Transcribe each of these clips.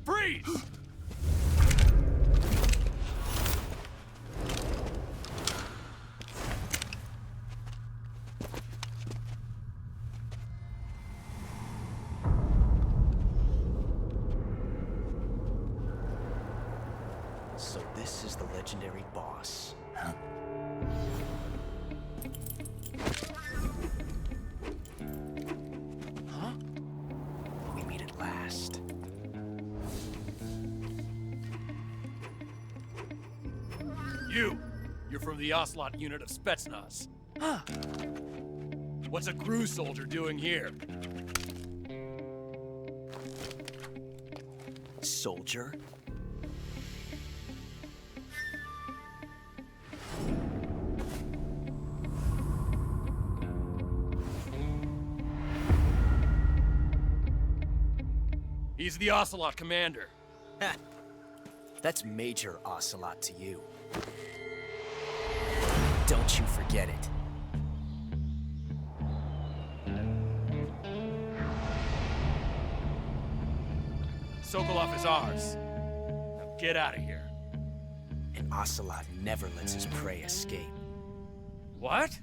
Freeze! So this is the legendary boss. Huh? Huh? We meet at last. You're from the Ocelot unit of Spetsnaz. Huh. What's a crew soldier doing here? Soldier? He's the Ocelot commander. Ha! That's Major Ocelot to you. Don't you forget it. Sokolov is ours. Now get out of here. And Ocelot never lets his prey escape. What?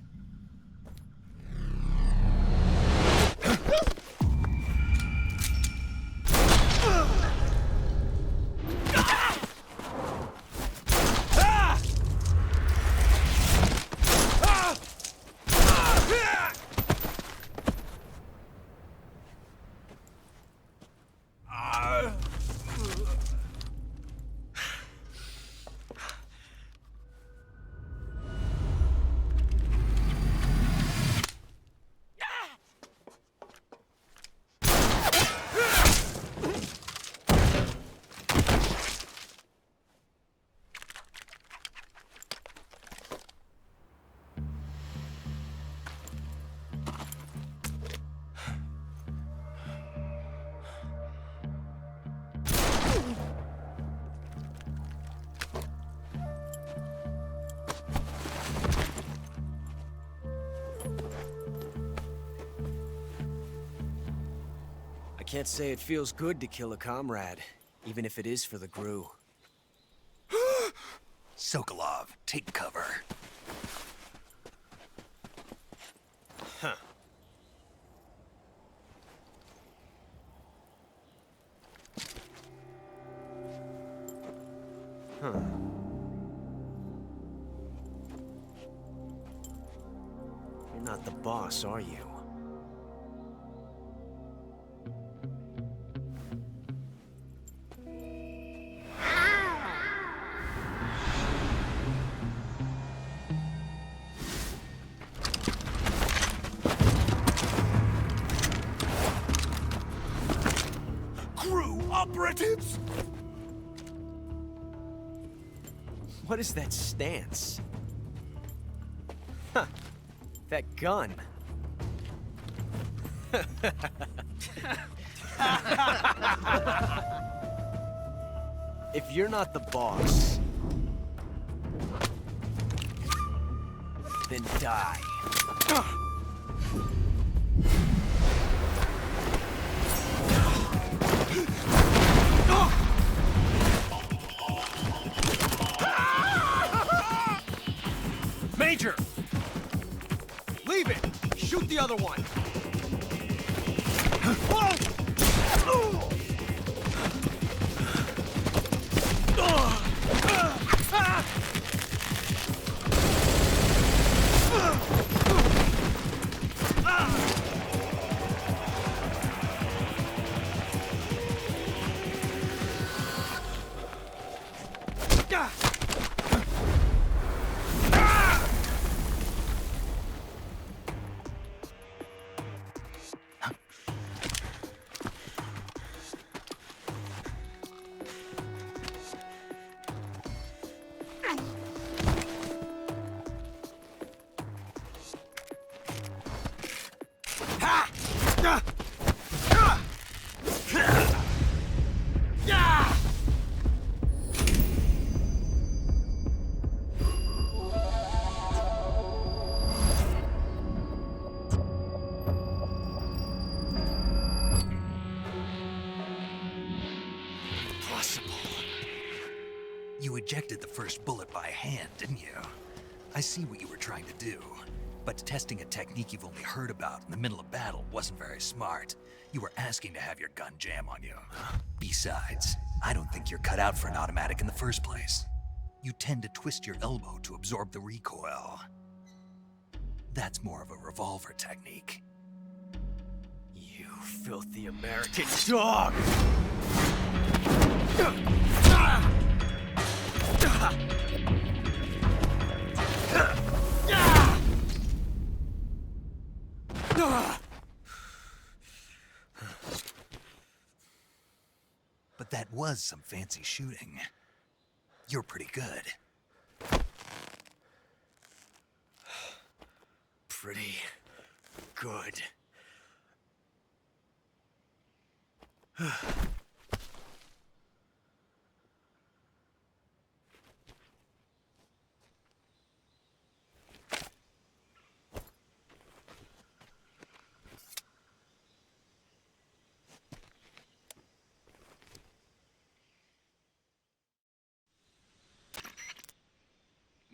I can't say it feels good to kill a comrade, even if it is for the GRU. Sokolov, take cover. Huh. Huh. You're not the boss, are you? GRU operatives! What is that stance? Huh. That gun. If you're not the boss, then die. Major! Leave it! Shoot the other one! You ejected the first bullet by hand, didn't you? I see what you were trying to do. But testing a technique you've only heard about in the middle of battle wasn't very smart. You were asking to have your gun jam on you. Besides, I don't think you're cut out for an automatic in the first place. You tend to twist your elbow to absorb the recoil. That's more of a revolver technique. You filthy American dog! But that was some fancy shooting. You're pretty good. Pretty good.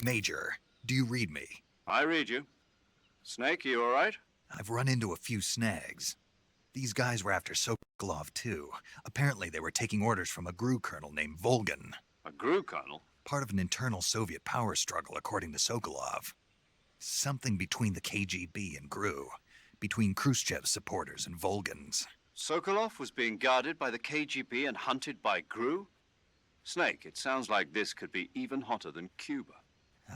Major, do you read me? I read you. Snake, you all right? I've run into a few snags. These guys were after Sokolov too. Apparently they were taking orders from a GRU colonel named Volgin. A GRU colonel? Part of an internal Soviet power struggle, according to Sokolov. Something between the KGB and GRU. Between Khrushchev's supporters and Volgin's. Sokolov was being guarded by the KGB and hunted by GRU? Snake, it sounds like this could be even hotter than Cuba.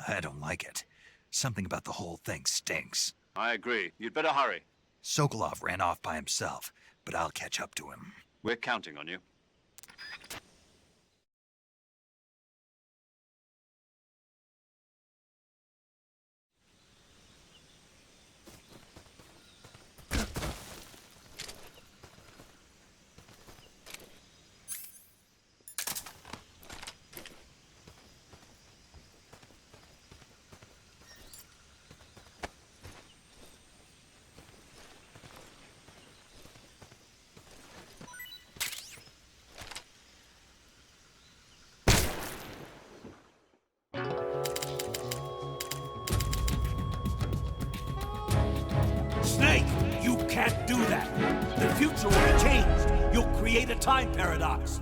I don't like it. Something about the whole thing stinks. I agree. You'd better hurry. Sokolov ran off by himself, but I'll catch up to him. We're counting on you. Snake, you can't do that. The future will be changed. You'll create a time paradox.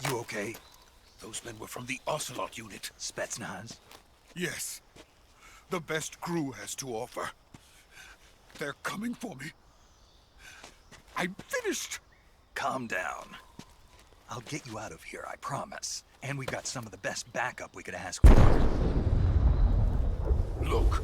You okay? Those men were from the Ocelot unit. Spetsnaz? Yes. The best Gru has to offer. They're coming for me. I'm finished! Calm down. I'll get you out of here, I promise. And we've got some of the best backup we could ask for. Look.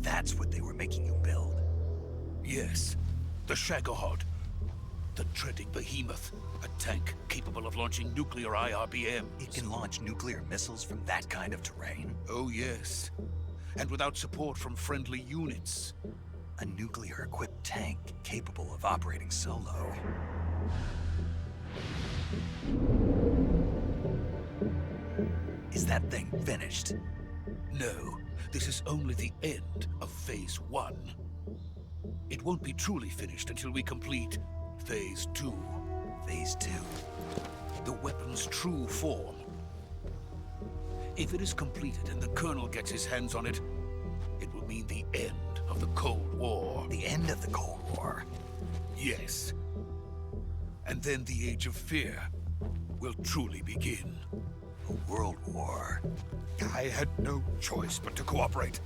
That's what they were making you build. Yes. The Shagohod. The treading behemoth. A tank capable of launching nuclear IRBM. It can launch nuclear missiles from that kind of terrain? Oh, yes. And without support from friendly units. A nuclear-equipped tank capable of operating solo. Is that thing finished? No, this is only the end of Phase 1. It won't be truly finished until we complete Phase 2. Phase 2? The weapon's true form. If it is completed and the Colonel gets his hands on it, it will mean the end of the Cold War. The end of the Cold War? Yes. And then the Age of Fear will truly begin. A world war. I had no choice but to cooperate.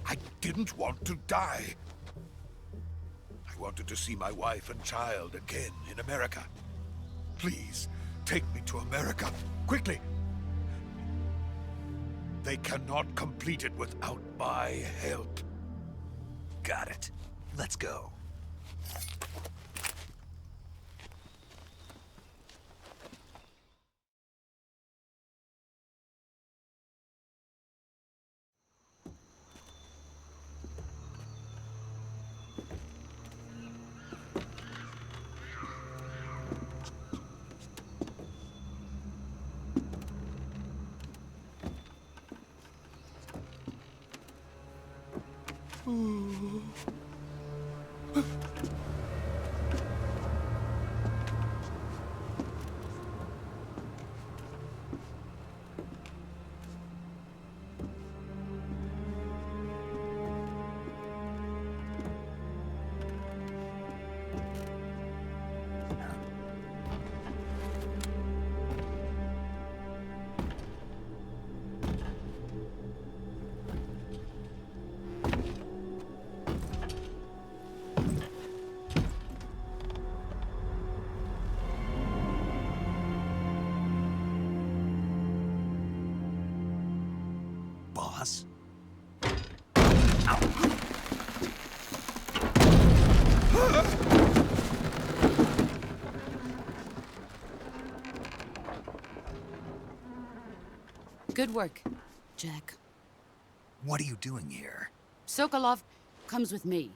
I didn't want to die. I wanted to see my wife and child again in America. Please, take me to America, quickly. They cannot complete it without my help. Got it. Let's go. Boss? Good work, Jack. What are you doing here? Sokolov comes with me.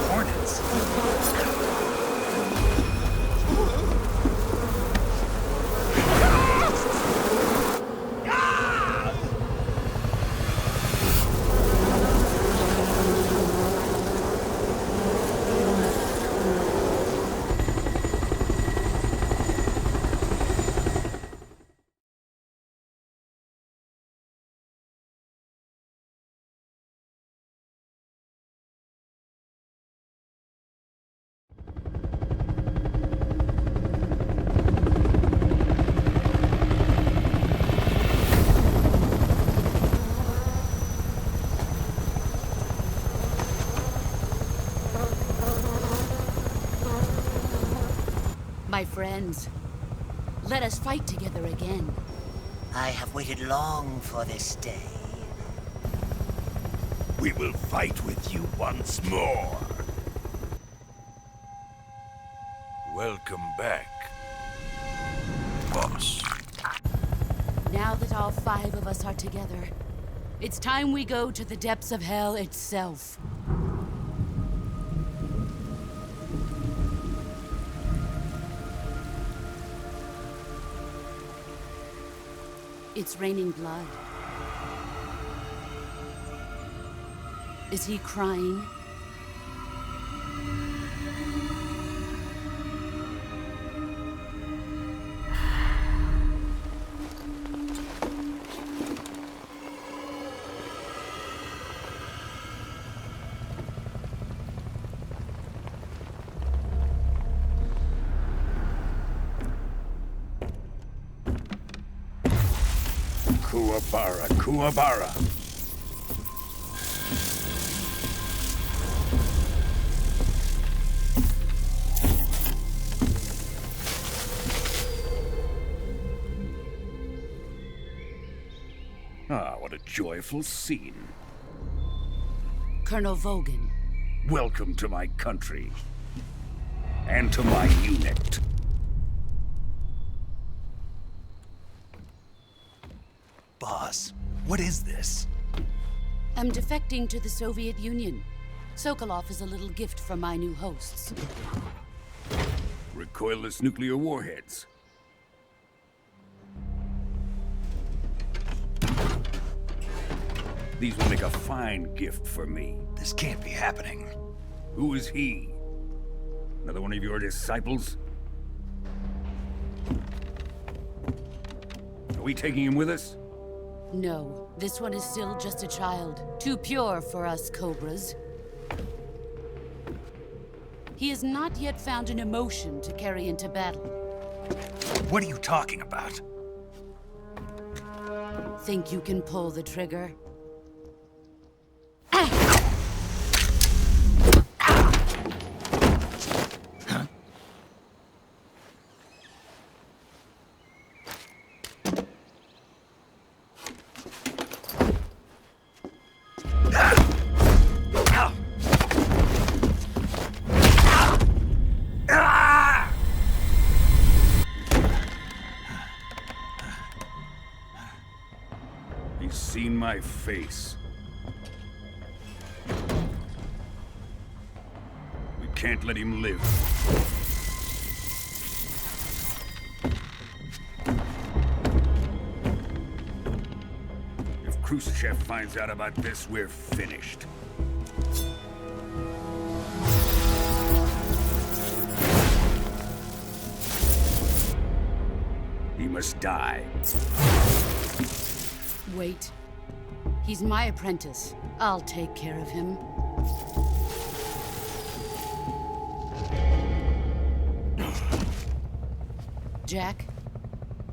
Hornets? My friends, let us fight together again. I have waited long for this day. We will fight with you once more. Welcome back, boss. Now that all 5 of us are together, it's time we go to the depths of hell itself. It's raining blood. Is he crying? Kuwabara, Kuwabara. Ah, what a joyful scene. Colonel Vogan. Welcome to my country. And to my unit. Boss, what is this? I'm defecting to the Soviet Union. Sokolov is a little gift from my new hosts. Recoilless nuclear warheads. These will make a fine gift for me. This can't be happening. Who is he? Another one of your disciples? Are we taking him with us? No, this one is still just a child. Too pure for us Cobras. He has not yet found an emotion to carry into battle. What are you talking about? Think you can pull the trigger? He's seen my face. We can't let him live. If Khrushchev finds out about this, we're finished. He must die. Wait. He's my apprentice. I'll take care of him. Jack,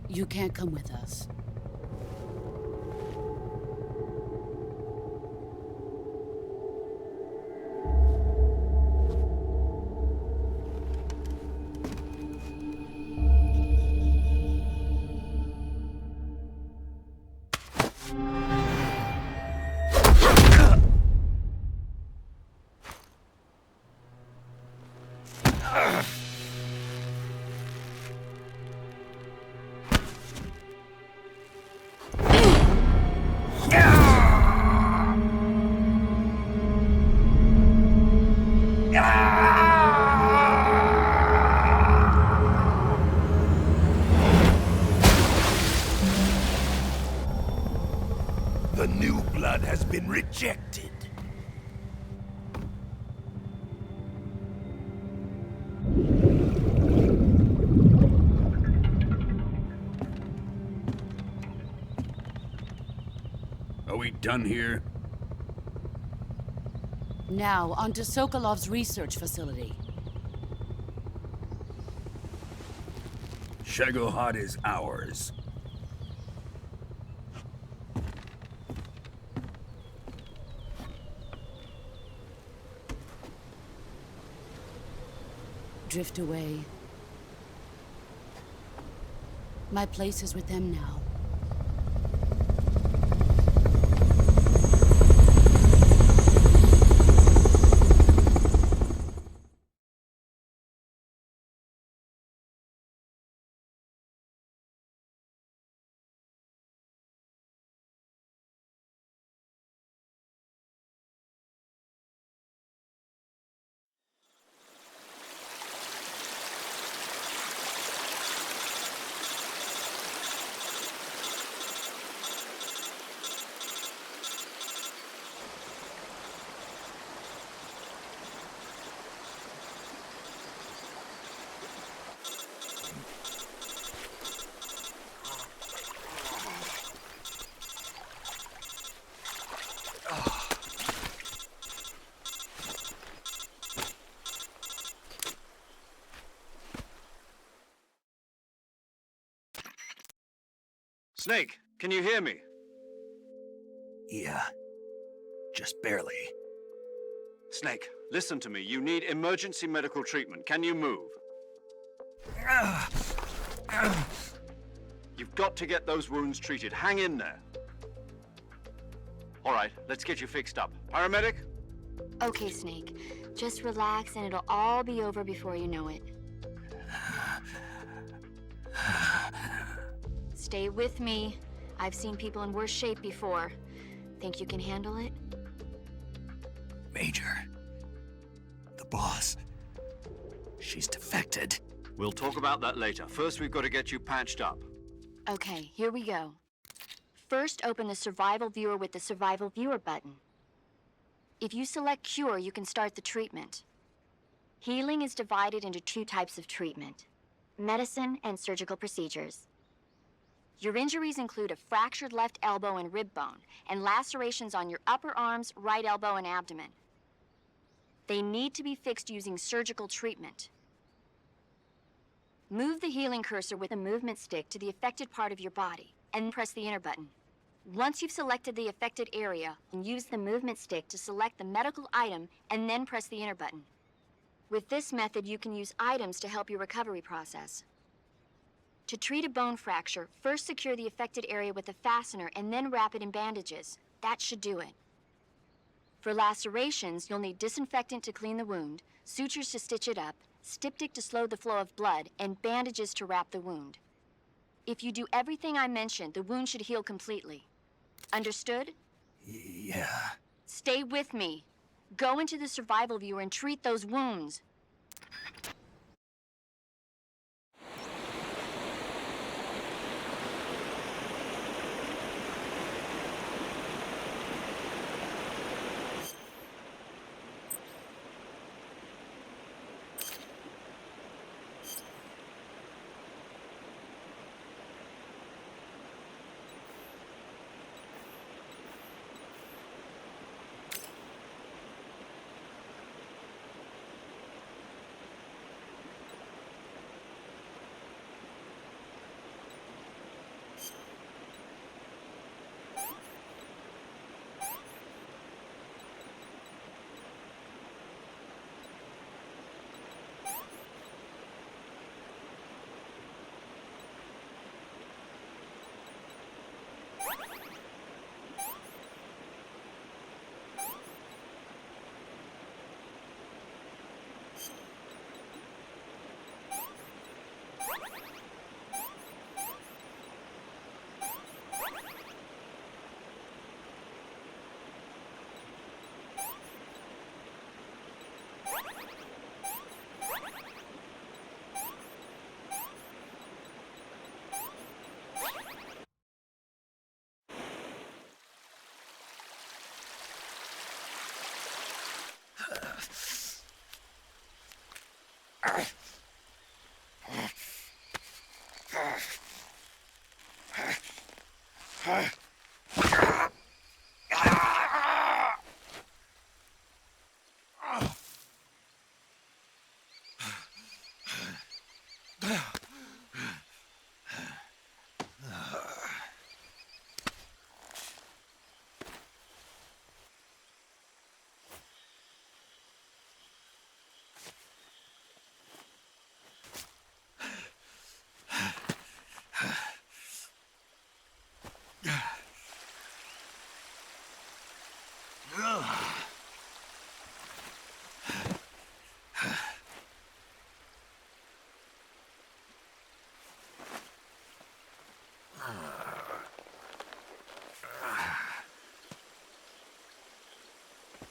you can't come with us. The new blood has been rejected. Are we done here? Now, onto Sokolov's research facility. Shagohod is ours. Drift away. My place is with them now. Snake, can you hear me? Yeah. Just barely. Snake, listen to me. You need emergency medical treatment. Can you move? You've got to get those wounds treated. Hang in there. All right, let's get you fixed up. Paramedic? Okay, Snake. Just relax and it'll all be over before you know it. Stay with me. I've seen people in worse shape before. Think you can handle it? Major. The boss. She's defected. We'll talk about that later. First, we've got to get you patched up. Okay, here we go. First, open the Survival Viewer with the Survival Viewer button. If you select Cure, you can start the treatment. Healing is divided into 2 types of treatment: medicine and surgical procedures. Your injuries include a fractured left elbow and rib bone, and lacerations on your upper arms, right elbow, and abdomen. They need to be fixed using surgical treatment. Move the healing cursor with a movement stick to the affected part of your body, and press the enter button. Once you've selected the affected area, use the movement stick to select the medical item, and then press the enter button. With this method, you can use items to help your recovery process. To treat a bone fracture, first secure the affected area with a fastener and then wrap it in bandages. That should do it. For lacerations, you'll need disinfectant to clean the wound, sutures to stitch it up, styptic to slow the flow of blood, and bandages to wrap the wound. If you do everything I mentioned, the wound should heal completely. Understood? Yeah. Stay with me. Go into the Survival Viewer and treat those wounds.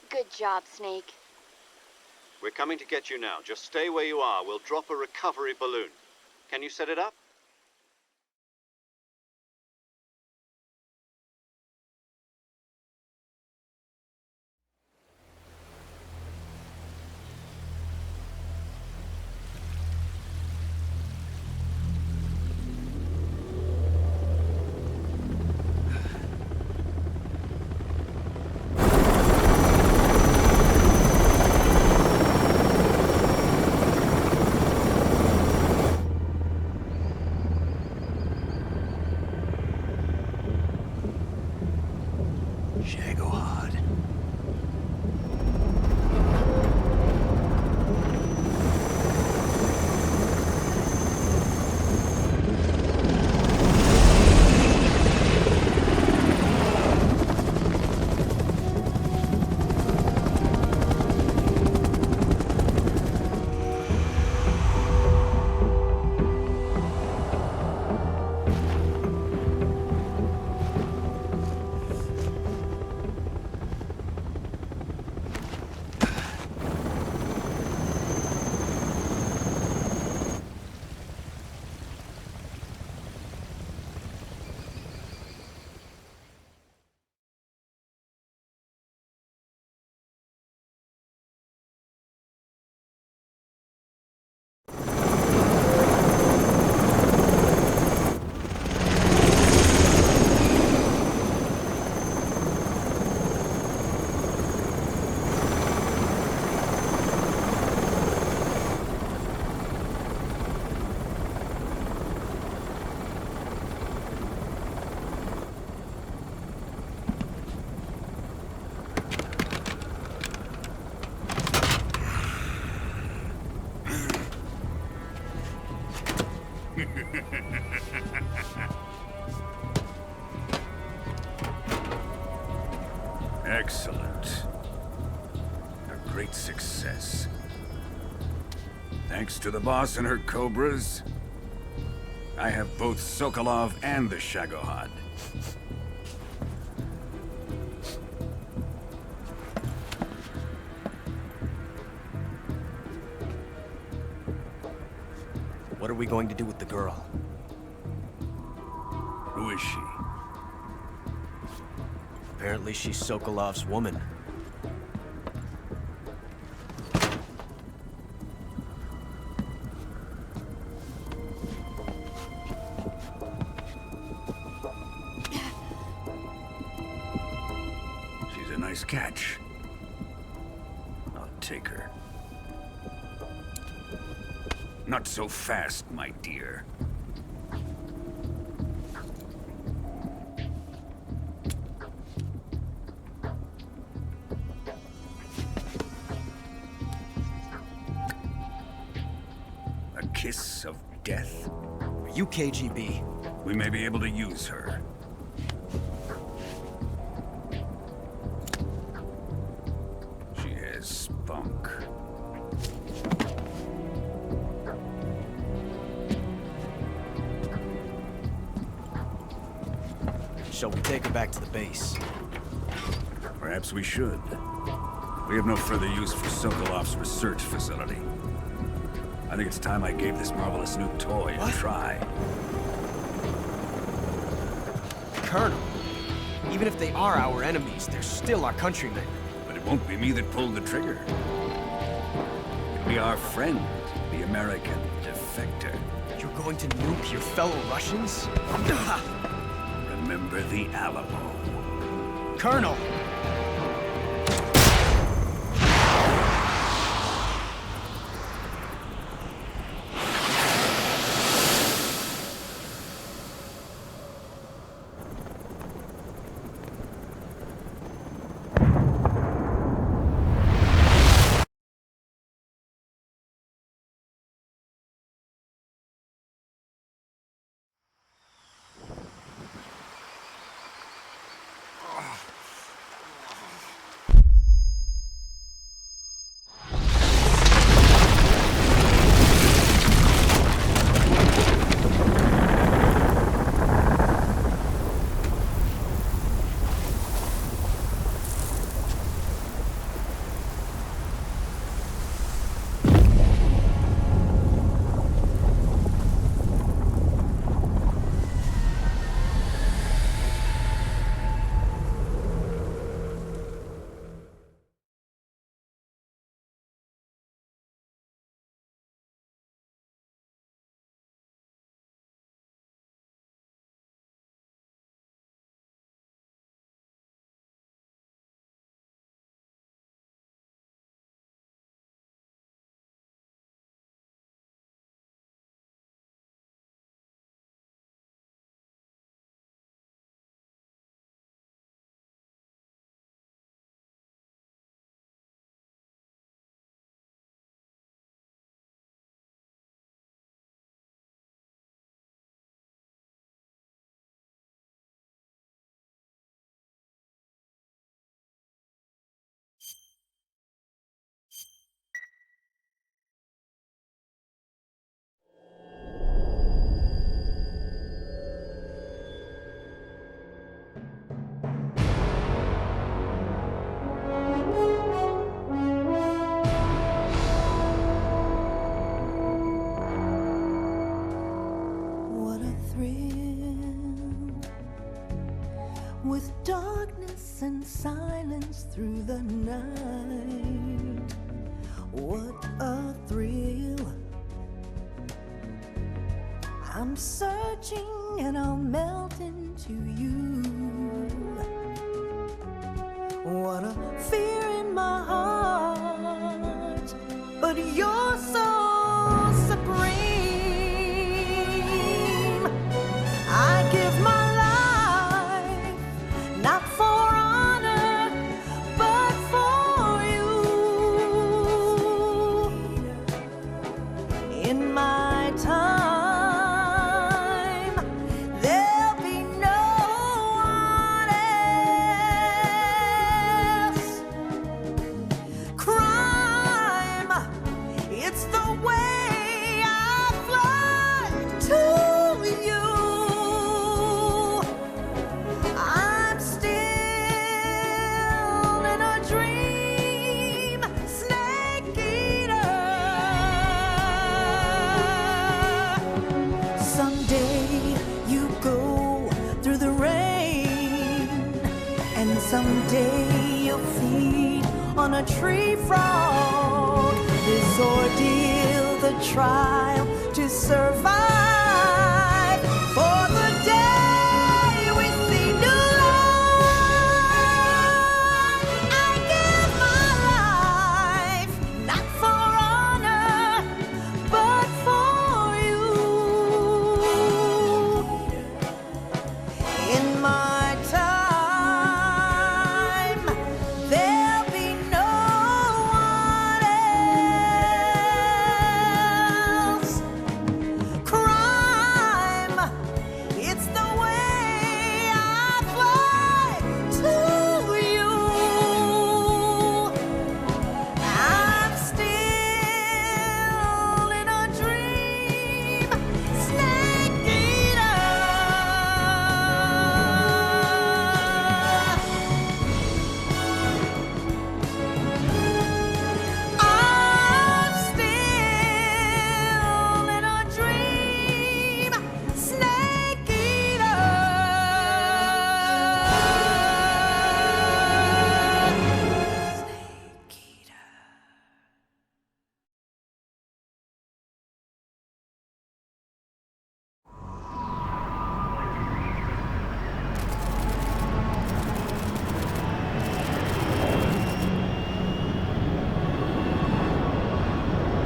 Good job, Snake. We're coming to get you now. Just stay where you are. We'll drop a recovery balloon. Can you set it up? Shagohod. Excellent. A great success. Thanks to the boss and her cobras, I have both Sokolov and the Shagohod. What are we going to do with the girl? Who is she? Apparently she's Sokolov's woman. She's a nice catch. I'll take her. Not so fast, my dear. A kiss of death? Are you KGB? We may be able to use her. She has spunk. Shall we take her back to the base? Perhaps we should. We have no further use for Sokolov's research facility. I think it's time I gave this marvelous new toy a try. Colonel, even if they are our enemies, they're still our countrymen. But it won't be me that pulled the trigger. It'll be our friend, the American defector. You're going to nuke your fellow Russians? Remember the Alamo. Colonel! with darkness and silence through the night. What a thrill. I'm searching and I'll melt into you. What a fear in my heart, but you're so supreme. I give my life, not for honor, but for you. In my time, there'll be no one else. Crime, it's the way I fly to you. I'm still in a dream, snake eater. Someday you go through the rain, and someday you'll feed on a tree frog. This ordeal, the trial to survive, for the day we see new light. I give my life, not for honor, but for you. In my time, there'll be no one else. Crime, it's the way I fly to you. I'm still in a dream, snake eater. I'm still in a dream, snake eater. Snake eater.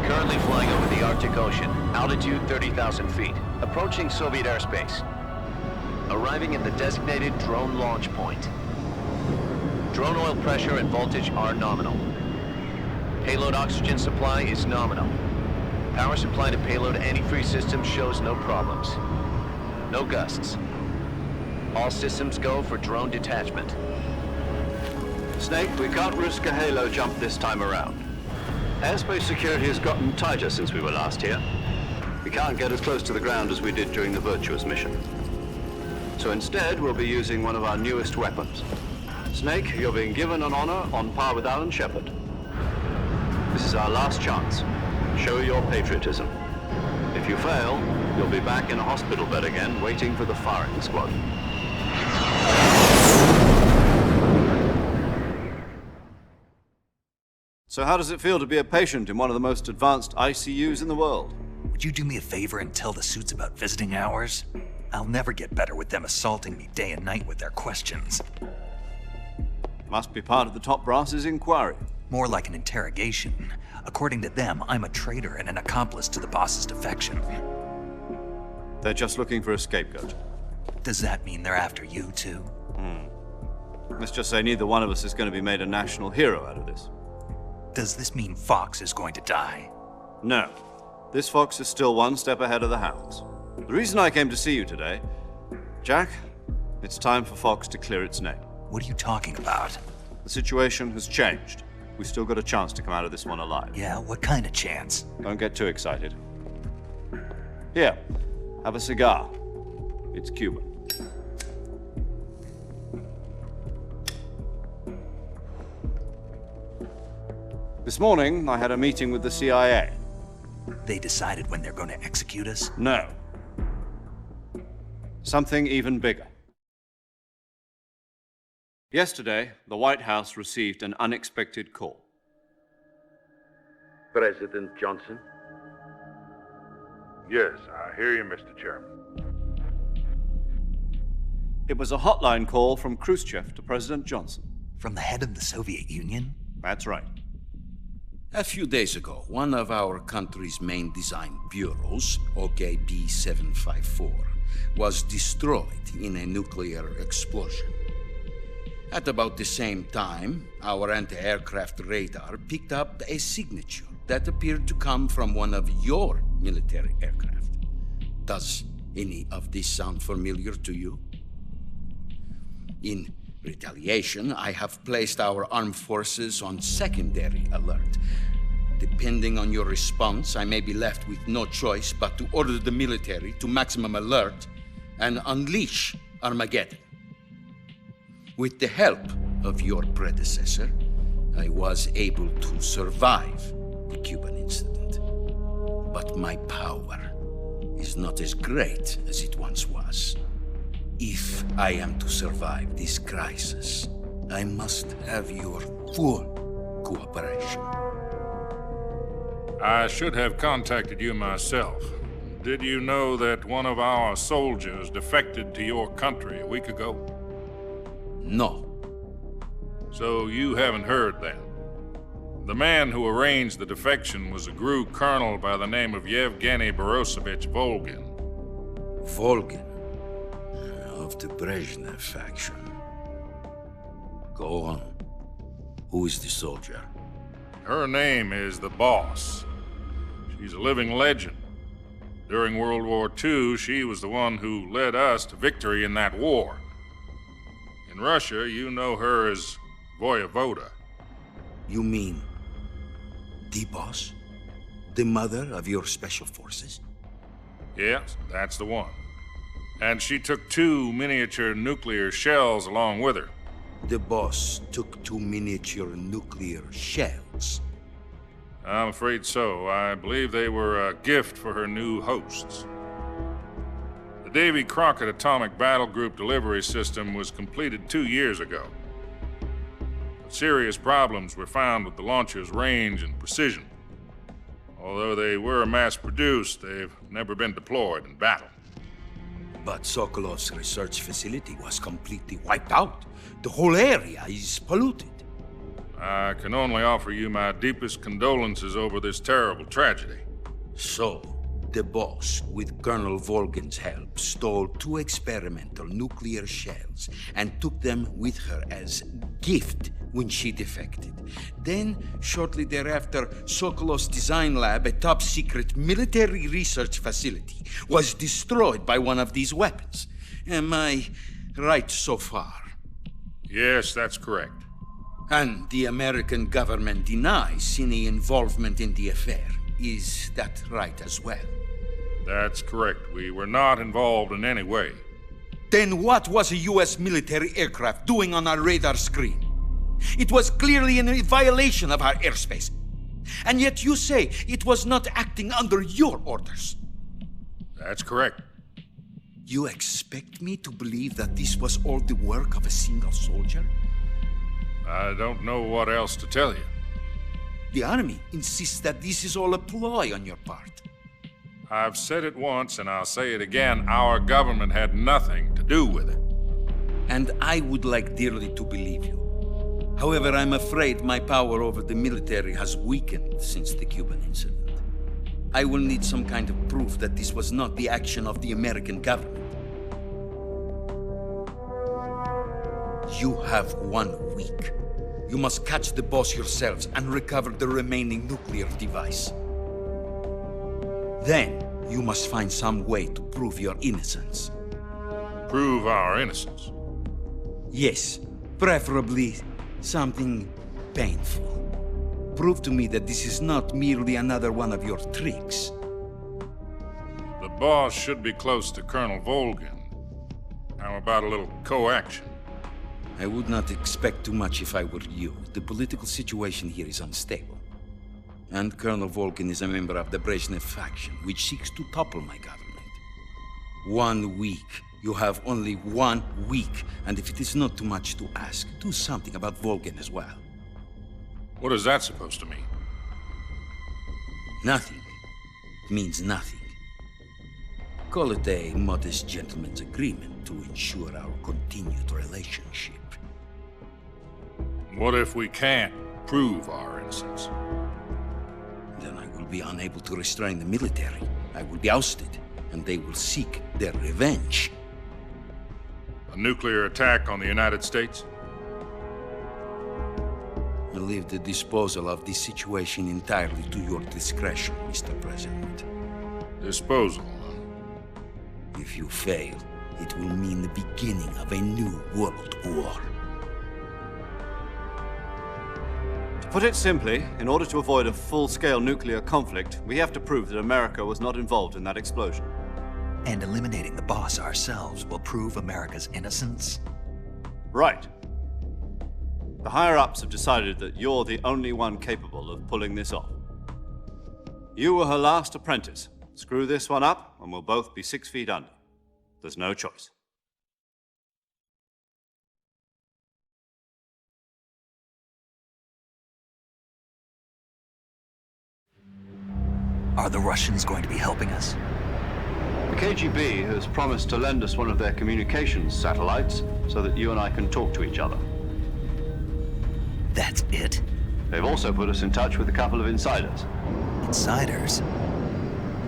Currently flying over the Arctic Ocean, altitude 30,000 feet, approaching Soviet airspace. Arriving at the designated drone launch point. Drone oil pressure and voltage are nominal. Payload oxygen supply is nominal. Power supply to payload antifreeze system shows no problems. No gusts. All systems go for drone detachment. Snake, we can't risk a halo jump this time around. Airspace security has gotten tighter since we were last here. We can't get as close to the ground as we did during the Virtuous mission. So instead, we'll be using one of our newest weapons. Snake, you're being given an honor on par with Alan Shepard. This is our last chance. Show your patriotism. If you fail, you'll be back in a hospital bed again, waiting for the firing squad. So how does it feel to be a patient in one of the most advanced ICUs in the world? Would you do me a favor and tell the suits about visiting hours? I'll never get better with them assaulting me day and night with their questions. Must be part of the top brass's inquiry. More like an interrogation. According to them, I'm a traitor and an accomplice to the boss's defection. They're just looking for a scapegoat. Does that mean they're after you, too? Let's just say neither one of us is going to be made a national hero out of this. Does this mean Fox is going to die? No. This fox is still one step ahead of the hounds. The reason I came to see you today, Jack, it's time for Fox to clear its name. What are you talking about? The situation has changed. We've still got a chance to come out of this one alive. Yeah, what kind of chance? Don't get too excited. Here, have a cigar. It's Cuban. This morning, I had a meeting with the CIA. They decided when they're going to execute us? No. Something even bigger. Yesterday, the White House received an unexpected call. President Johnson? Yes, I hear you, Mr. Chairman. It was a hotline call from Khrushchev to President Johnson. From the head of the Soviet Union? That's right. A few days ago, one of our country's main design bureaus, OKB 754, was destroyed in a nuclear explosion. At about the same time, our anti-aircraft radar picked up a signature that appeared to come from one of your military aircraft. Does any of this sound familiar to you? In retaliation, I have placed our armed forces on secondary alert. Depending on your response, I may be left with no choice but to order the military to maximum alert and unleash Armageddon. With the help of your predecessor, I was able to survive the Cuban incident. But my power is not as great as it once was. If I am to survive this crisis, I must have your full cooperation. I should have contacted you myself. Did you know that one of our soldiers defected to your country a week ago? No. So you haven't heard then. The man who arranged the defection was a GRU colonel by the name of Yevgeny Borisovich Volgin. Volgin? Of the Brezhnev faction. Go on. Who is the soldier? Her name is the Boss. She's a living legend. During World War II, she was the one who led us to victory in that war. In Russia, you know her as Voyevoda. You mean the Boss? The mother of your special forces? Yes, that's the one. And she took 2 miniature nuclear shells along with her. The Boss took 2 miniature nuclear shells? I'm afraid so. I believe they were a gift for her new hosts. The Davy Crockett Atomic Battle Group delivery system was completed 2 years ago. But serious problems were found with the launcher's range and precision. Although they were mass-produced, they've never been deployed in battle. But Sokolov's research facility was completely wiped out. The whole area is polluted. I can only offer you my deepest condolences over this terrible tragedy. So, the Boss, with Colonel Volgin's help, stole 2 experimental nuclear shells and took them with her as gift when she defected. Then, shortly thereafter, Sokolov's design lab, a top-secret military research facility, was destroyed by one of these weapons. Am I right so far? Yes, that's correct. And the American government denies any involvement in the affair. Is that right as well? That's correct. We were not involved in any way. Then what was a U.S. military aircraft doing on our radar screen? It was clearly in violation of our airspace. And yet you say it was not acting under your orders. That's correct. You expect me to believe that this was all the work of a single soldier? I don't know what else to tell you. The Army insists that this is all a ploy on your part. I've said it once and I'll say it again. Our government had nothing to do with it. And I would like dearly to believe you. However, I'm afraid my power over the military has weakened since the Cuban incident. I will need some kind of proof that this was not the action of the American government. You have 1 week. You must catch the Boss yourselves and recover the remaining nuclear device. Then, you must find some way to prove your innocence. Prove our innocence? Yes, preferably something painful. Prove to me that this is not merely another one of your tricks. The Boss should be close to Colonel Volgin. How about a little co-action? I would not expect too much if I were you. The political situation here is unstable. And Colonel Volgin is a member of the Brezhnev faction, which seeks to topple my government. 1 week You have only 1 week, and if it is not too much to ask, do something about Volgin as well. What is that supposed to mean? Nothing. It means nothing. Call it a modest gentleman's agreement to ensure our continued relationship. What if we can't prove our innocence? Then I will be unable to restrain the military. I will be ousted, and they will seek their revenge. A nuclear attack on the United States? I leave the disposal of this situation entirely to your discretion, Mr. President. Disposal, huh? If you fail, it will mean the beginning of a new world war. To put it simply, in order to avoid a full-scale nuclear conflict, we have to prove that America was not involved in that explosion. And eliminating the boss ourselves will prove America's innocence? Right. The higher-ups have decided that you're the only one capable of pulling this off. You were her last apprentice. Screw this one up, and we'll both be 6 feet under. There's no choice. Are the Russians going to be helping us? The KGB has promised to lend us one of their communications satellites so that you and I can talk to each other. That's it? They've also put us in touch with a couple of insiders. Insiders?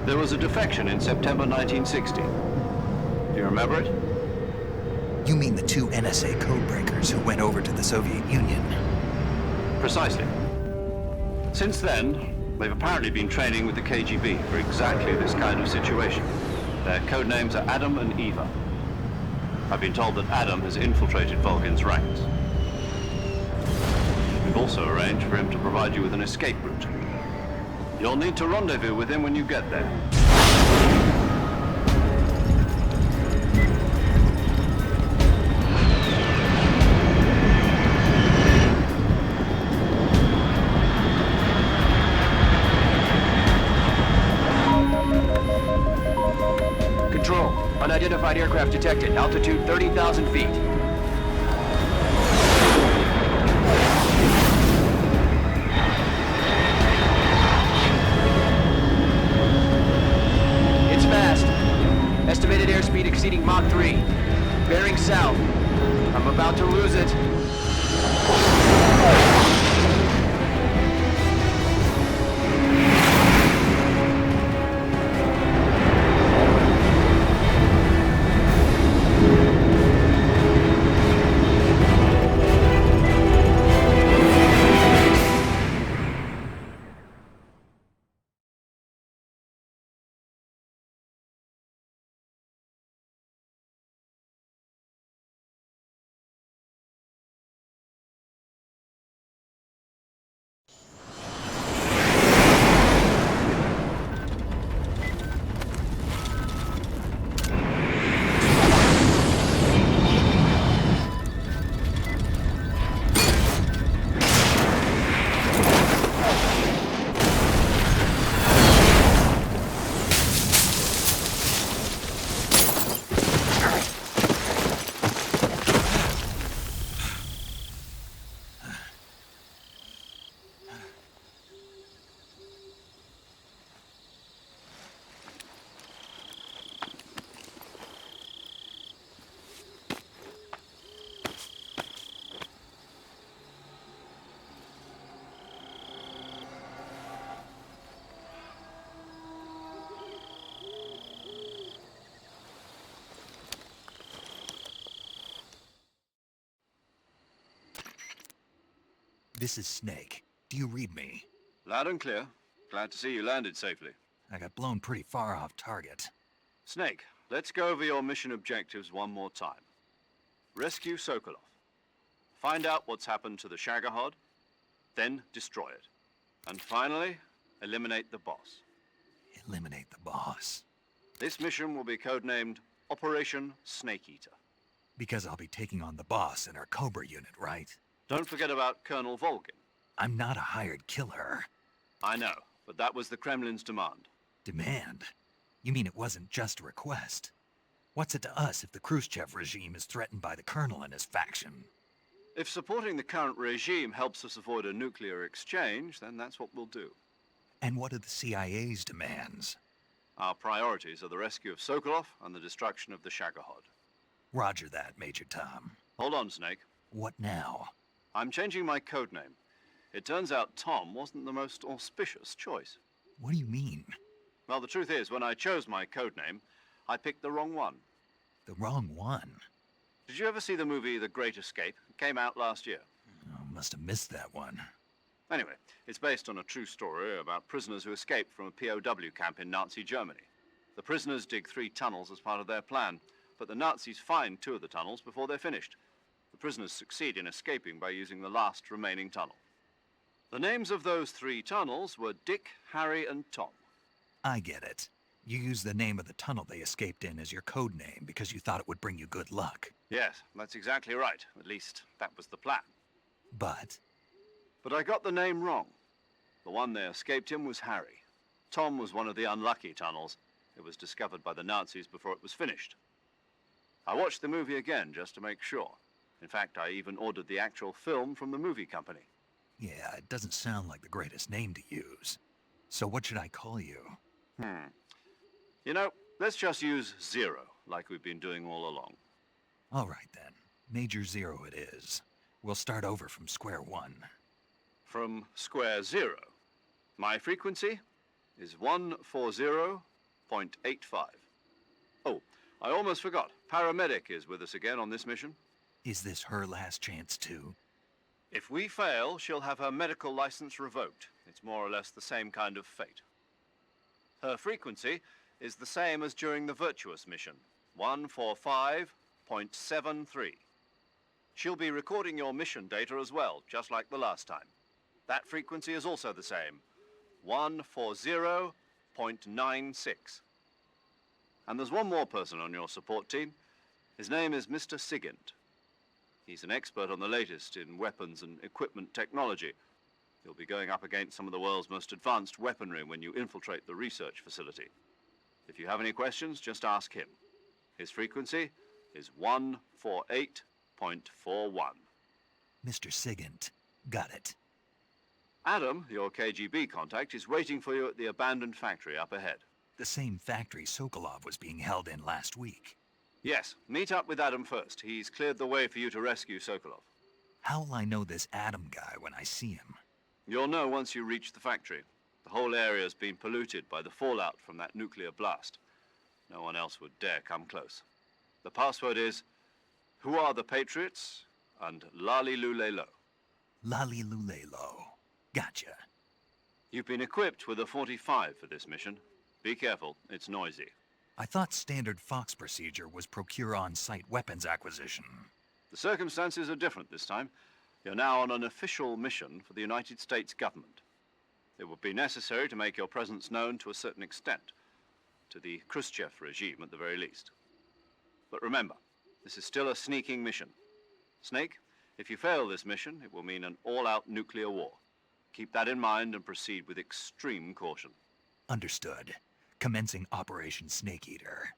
There was a defection in September 1960. Do you remember it? You mean the 2 NSA codebreakers who went over to the Soviet Union? Precisely. Since then, they've apparently been training with the KGB for exactly this kind of situation. Their code names are Adam and Eva. I've been told that Adam has infiltrated Volgin's ranks. We've also arranged for him to provide you with an escape route. You'll need to rendezvous with him when you get there. Control, unidentified aircraft detected. Altitude 30,000 feet. It's fast. Estimated airspeed exceeding Mach 3. Bearing south. I'm about to lose it. This is Snake. Do you read me? Loud and clear. Glad to see you landed safely. I got blown pretty far off target. Snake, let's go over your mission objectives one more time. Rescue Sokolov. Find out what's happened to the Shagohod, then destroy it. And finally, eliminate the boss. Eliminate the boss? This mission will be codenamed Operation Snake Eater. Because I'll be taking on the boss in our Cobra unit, right? Don't forget about Colonel Volgin. I'm not a hired killer. I know, but that was the Kremlin's demand. Demand? You mean it wasn't just a request? What's it to us if the Khrushchev regime is threatened by the Colonel and his faction? If supporting the current regime helps us avoid a nuclear exchange, then that's what we'll do. And what are the CIA's demands? Our priorities are the rescue of Sokolov and the destruction of the Shagohod. Roger that, Major Tom. Hold on, Snake. What now? I'm changing my codename. It turns out Tom wasn't the most auspicious choice. What do you mean? Well, the truth is, when I chose my codename, I picked the wrong one. The wrong one? Did you ever see the movie The Great Escape? It came out last year. Oh, must have missed that one. Anyway, it's based on a true story about prisoners who escaped from a POW camp in Nazi Germany. The prisoners dig 3 tunnels as part of their plan, but the Nazis find 2 of the tunnels before they're finished. The prisoners succeed in escaping by using the last remaining tunnel. The names of those 3 tunnels were Dick, Harry, and Tom. I get it. You used the name of the tunnel they escaped in as your code name because you thought it would bring you good luck. Yes, that's exactly right. At least, that was the plan. But I got the name wrong. The one they escaped in was Harry. Tom was one of the unlucky tunnels. It was discovered by the Nazis before it was finished. I watched the movie again just to make sure. In fact, I even ordered the actual film from the movie company. yeah, it doesn't sound like the greatest name to use. So what should I call you? You know, let's just use Zero, like we've been doing all along. All right then. Major Zero it is. We'll start over from square one. From square 0. My frequency is 140.85. Oh, I almost forgot. Paramedic is with us again on this mission. Is this her last chance too? If we fail, she'll have her medical license revoked. It's more or less the same kind of fate. Her frequency is the same as during the Virtuous mission, 145.73. She'll be recording your mission data as well, just like the last time. That frequency is also the same, 140.96. And there's one more person on your support team. His name is Mr. Sigint. He's an expert on the latest in weapons and equipment technology. You'll be going up against some of the world's most advanced weaponry when you infiltrate the research facility. If you have any questions, just ask him. His frequency is 148.41. Mr. Sigint. Got it. Adam, your KGB contact, is waiting for you at the abandoned factory up ahead. The same factory Sokolov was being held in last week. Yes, meet up with Adam first. He's cleared the way for you to rescue Sokolov. How will I know this Adam guy when I see him? You'll know once you reach the factory. The whole area's been polluted by the fallout from that nuclear blast. No one else would dare come close. The password is, "Who are the Patriots?" and Lali Lulelo. Lali Lulelo. Gotcha. You've been equipped with a 45 for this mission. Be careful, it's noisy. I thought standard Fox procedure was procure on-site weapons acquisition. The circumstances are different this time. You're now on an official mission for the United States government. It would be necessary to make your presence known to a certain extent, to the Khrushchev regime at the very least. But remember, this is still a sneaking mission. Snake, if you fail this mission, it will mean an all-out nuclear war. Keep that in mind and proceed with extreme caution. Understood. Commencing Operation Snake Eater.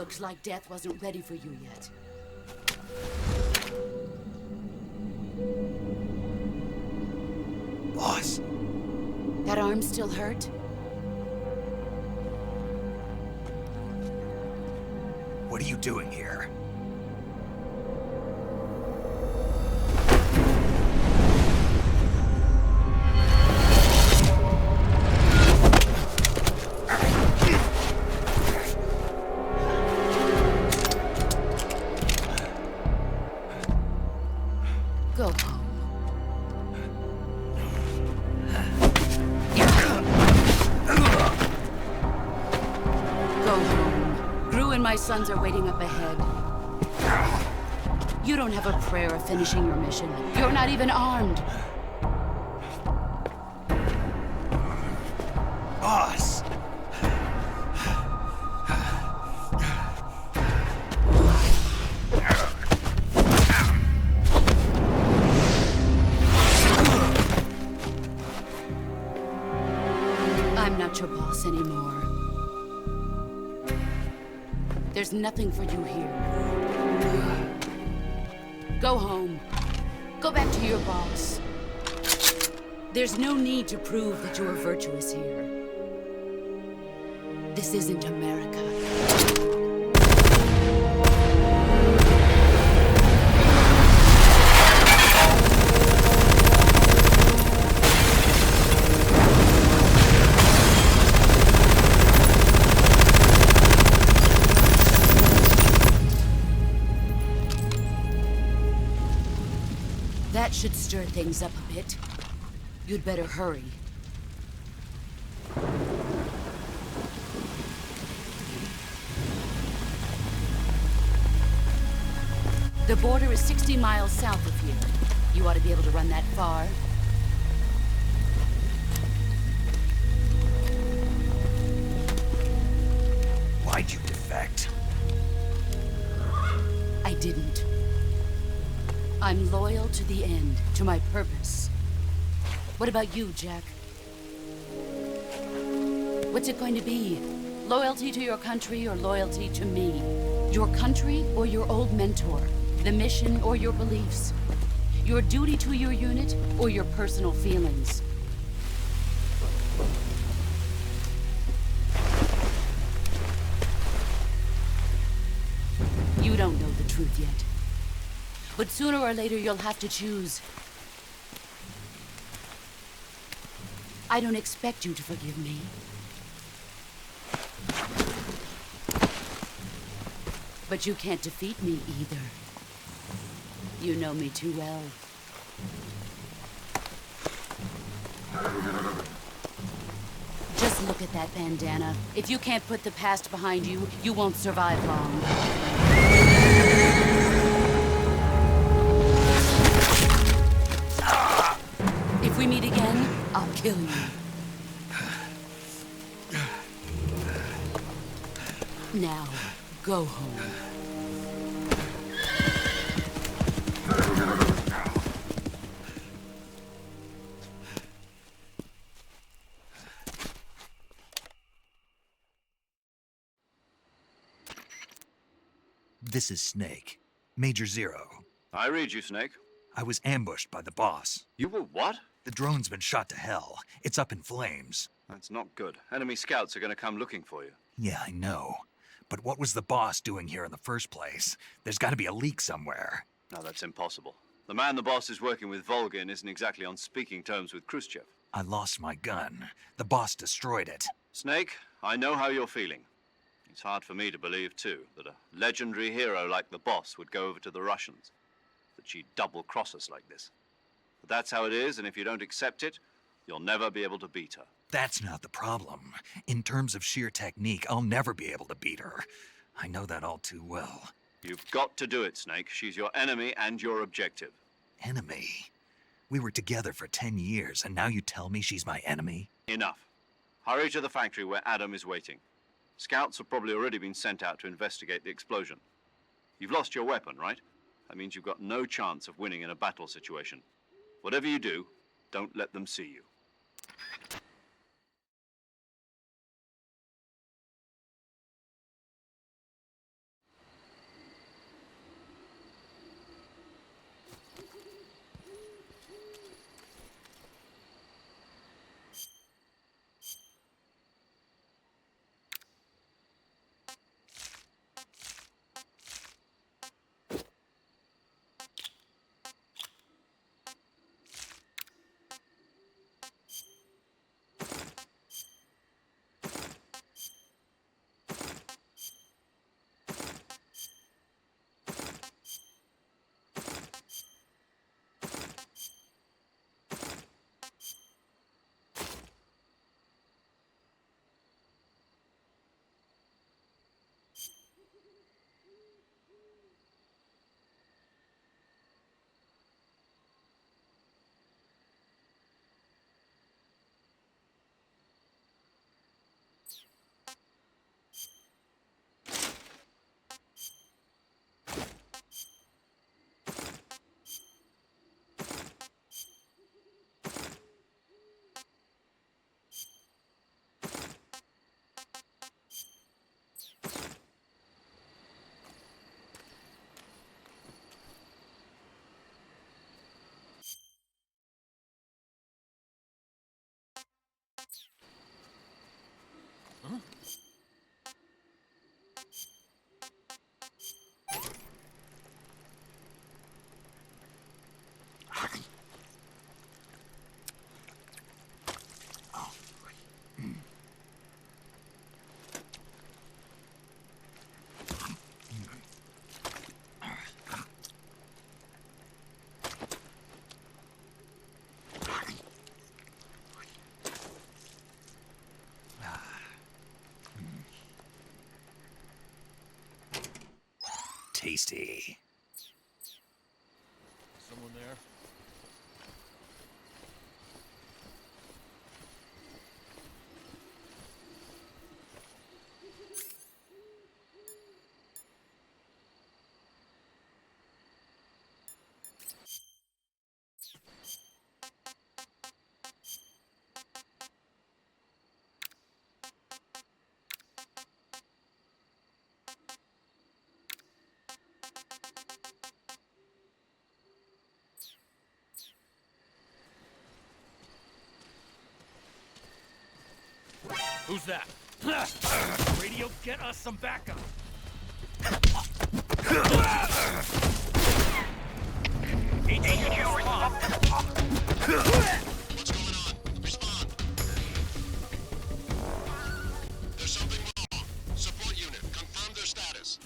Looks like death wasn't ready for you yet. Boss. That arm still hurt? What are you doing here? Go home. Go home. Gru and my sons are waiting up ahead. You don't have a prayer of finishing your mission. You're not even armed. Boss! I'm not your boss anymore. There's nothing for you here. Go home. Go back to your boss. There's no need to prove that you are virtuous here. This isn't America. That should stir things up a bit. You'd better hurry. The border is 60 miles south of here. You ought to be able to run that far. Why'd you defect? I didn't. I'm loyal to the end, to my purpose. What about you, Jack? What's it going to be? Loyalty to your country or loyalty to me? Your country or your old mentor? The mission or your beliefs? Your duty to your unit or your personal feelings? You don't know the truth yet. But sooner or later, you'll have to choose. I don't expect you to forgive me. But you can't defeat me either. You know me too well. Just look at that bandana. If you can't put the past behind you, you won't survive long. If we meet again, I'll kill you. Now, go home. This is Snake. Major Zero. I read you, Snake. I was ambushed by the boss. You were what? The drone's been shot to hell. It's up in flames. That's not good. Enemy scouts are gonna come looking for you. Yeah, I know. But what was the boss doing here in the first place? There's gotta be a leak somewhere. No, that's impossible. The man the boss is working with, Volgin, isn't exactly on speaking terms with Khrushchev. I lost my gun. The boss destroyed it. Snake, I know how you're feeling. It's hard for me to believe, too, that a legendary hero like the boss would go over to the Russians. That she'd double-cross us like this. But that's how it is, and if you don't accept it, you'll never be able to beat her. That's not the problem. In terms of sheer technique, I'll never be able to beat her. I know that all too well. You've got to do it, Snake. She's your enemy and your objective. Enemy? We were together for 10 years, and now you tell me she's my enemy? Enough. Hurry to the factory where Adam is waiting. Scouts have probably already been sent out to investigate the explosion. You've lost your weapon, right? That means you've got no chance of winning in a battle situation. Whatever you do, don't let them see you. Tasty. Someone there? Who's that? Radio, get us some backup! HQ, respond! What's going on? Respond! There's something wrong. Support unit, confirm their status.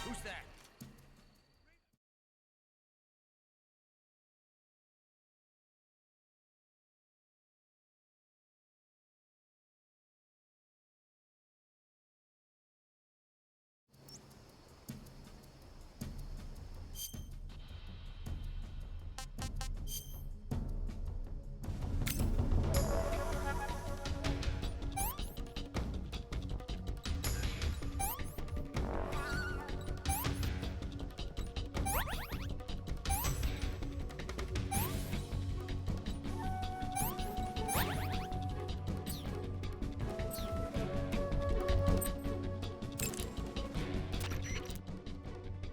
Who's that?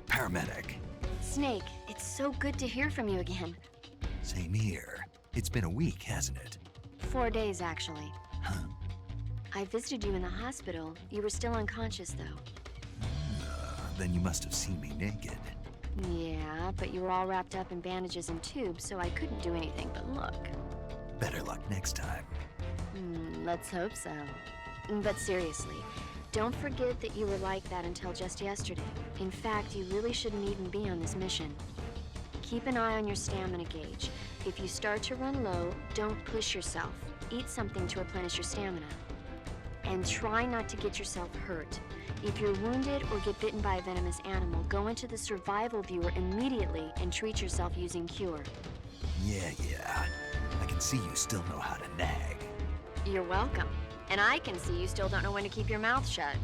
Paramedic. Snake, it's so good to hear from you again. Same here. It's been a week, hasn't it? 4 days, actually. Huh? I visited you in the hospital. You were still unconscious, though. Then you must have seen me naked. Yeah, but you were all wrapped up in bandages and tubes, so I couldn't do anything but look. Better luck next time. Let's hope so. But seriously, don't forget that you were like that until just yesterday. In fact, you really shouldn't even be on this mission. Keep an eye on your stamina gauge. If you start to run low, don't push yourself. Eat something to replenish your stamina. And try not to get yourself hurt. If you're wounded or get bitten by a venomous animal, go into the survival viewer immediately and treat yourself using Cure. Yeah. I can see you still know how to nag. You're welcome. And I can see you still don't know when to keep your mouth shut.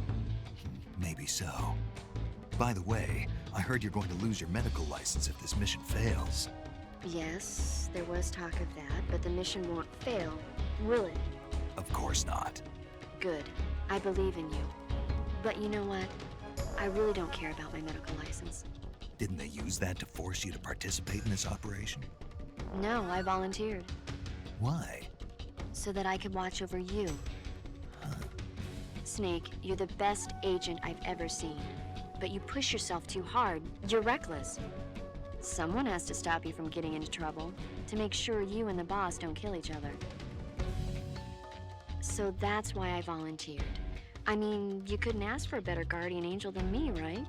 Maybe so. By the way, I heard you're going to lose your medical license if this mission fails. Yes, there was talk of that, but the mission won't fail, will it? Of course not. Good. I believe in you. But you know what? I really don't care about my medical license. Didn't they use that to force you to participate in this operation? No, I volunteered. Why? So that I could watch over you. Snake, you're the best agent I've ever seen. But you push yourself too hard. You're reckless. Someone has to stop you from getting into trouble, to make sure you and the boss don't kill each other. So that's why I volunteered. I mean, you couldn't ask for a better guardian angel than me, right?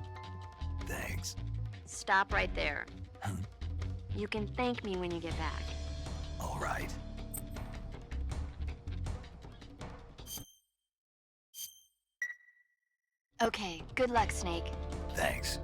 Thanks. Stop right there. You can thank me when you get back. All right. Okay, good luck, Snake. Thanks.